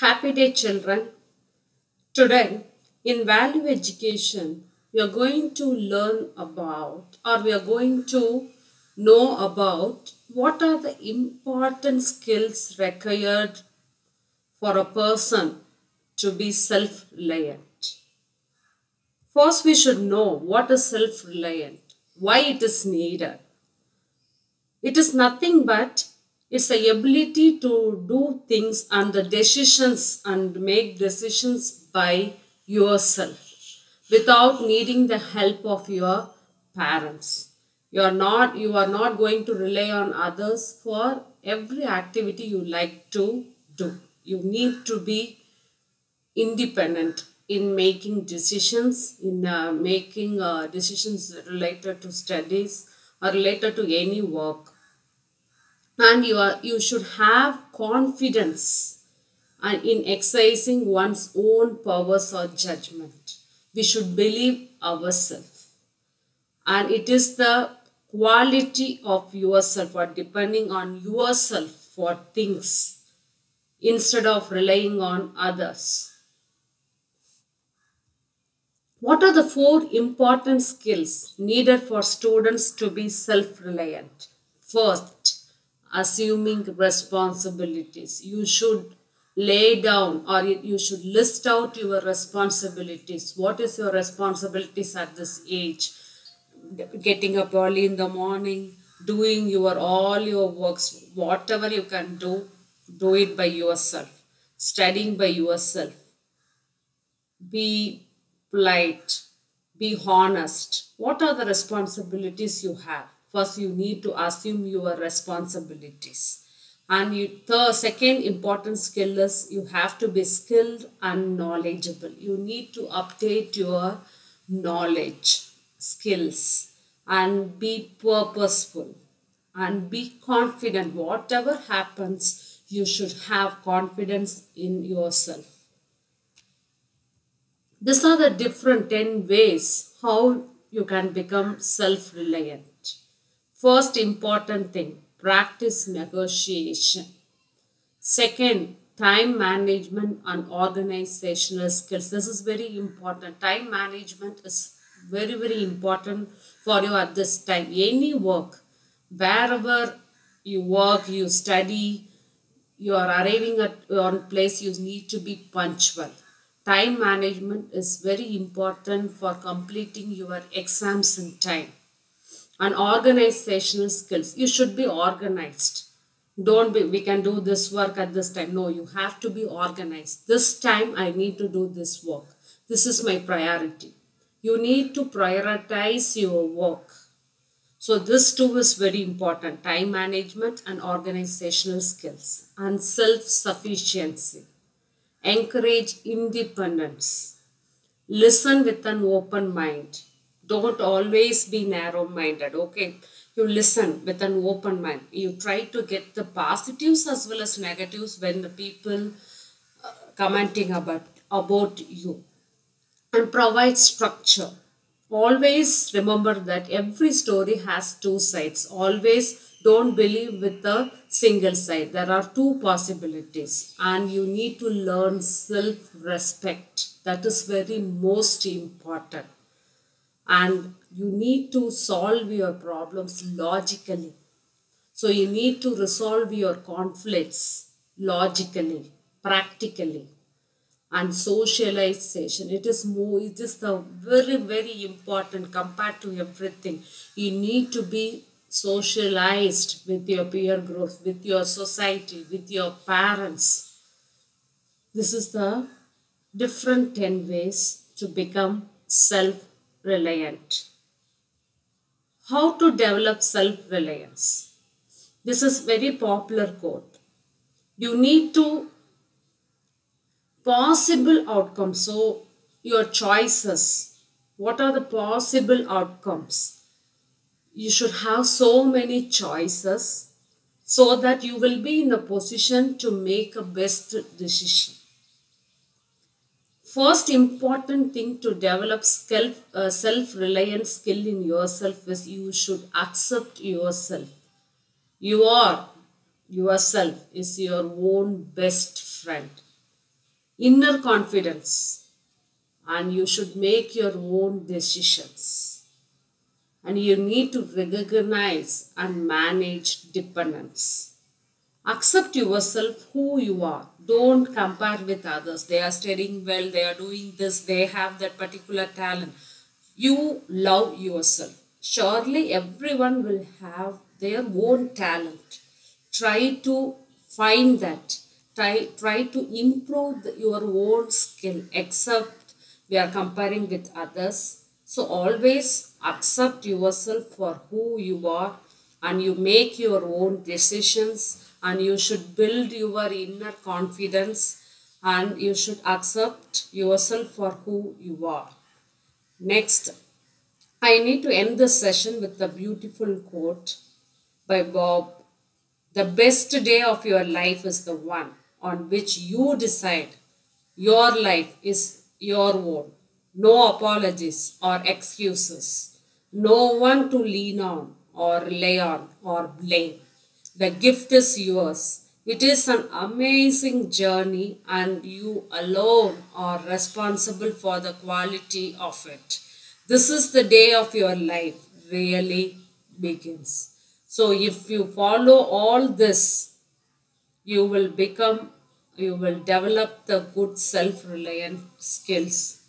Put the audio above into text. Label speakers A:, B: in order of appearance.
A: Happy day, children. Today, in value education, we are going to learn about or we are going to know about what are the important skills required for a person to be self reliant. First, we should know what is self reliant, why it is needed. It is nothing but it's the ability to do things and the decisions and make decisions by yourself without needing the help of your parents. You are not going to rely on others for every activity you like to do. You need to be independent in making decisions, in making decisions related to studies or related to any work. And you should have confidence in exercising one's own powers or judgment. We should believe ourselves, and it is the quality of yourself or depending on yourself for things instead of relying on others. What are the four important skills needed for students to be self reliant? First, assuming responsibilities. You should lay down or you should list out your responsibilities. What is your responsibilities at this age? Getting up early in the morning, doing your all your works, whatever you can do it by yourself. Studying by yourself, be polite, be honest. What are the responsibilities you have? First, you need to assume your responsibilities. And the second important skill is you have to be skilled and knowledgeable. You need to update your knowledge, skills, and be purposeful and be confident. Whatever happens, you should have confidence in yourself. These are the different 10 ways how you can become self reliant. First important thing, practice negotiation. Second, time management and organizational skills. This is very important. Time management is very, very important for you at this time. Any work, wherever you work, you study, you are arriving at one place, you need to be punctual. Time management is very important for completing your exams in time. And organizational skills, you should be organized. Don't be, we can do this work at this time. No, you have to be organized. This time I need to do this work. This is my priority. You need to prioritize your work. So this too is very important, time management and organizational skills. And self-sufficiency. Encourage independence. Listen with an open mind. Don't always be narrow-minded, okay? You listen with an open mind. You try to get the positives as well as negatives when the people commenting about you. And provide structure. Always remember that every story has two sides. Always don't believe with a single side. There are two possibilities, and you need to learn self respect. That is very most important. And you need to solve your problems logically. So you need to resolve your conflicts logically, practically. And socialization, it is the very, very important compared to everything. You need to be socialized with your peer group, with your society, with your parents. This is the different 10 ways to become self reliant. How to develop self reliance? This is very popular quote. You need to possible outcomes. So, your choices, what are the possible outcomes? You should have so many choices so that you will be in a position to make a best decision. First important thing to develop self-reliant skill in yourself is you should accept yourself. You are yourself is your own best friend. inner confidence, and you should make your own decisions. And you need to recognize and manage dependence. Accept yourself who you are. Don't compare with others. They are studying well, they are doing this, they have that particular talent. You love yourself. Surely everyone will have their own talent. Try to find that. Try to improve your own skill. Except we are comparing with others. So always accept yourself for who you are, and you make your own decisions, and you should build your inner confidence, and you should accept yourself for who you are. Next, I need to end this session with a beautiful quote by Bob. The best day of your life is the one on which you decide your life is your own. No apologies or excuses. No one to lean on or rely on or blame. The gift is yours. It is an amazing journey, and you alone are responsible for the quality of it. This is the day of your life really begins. So, if you follow all this, you will develop the good self reliant skills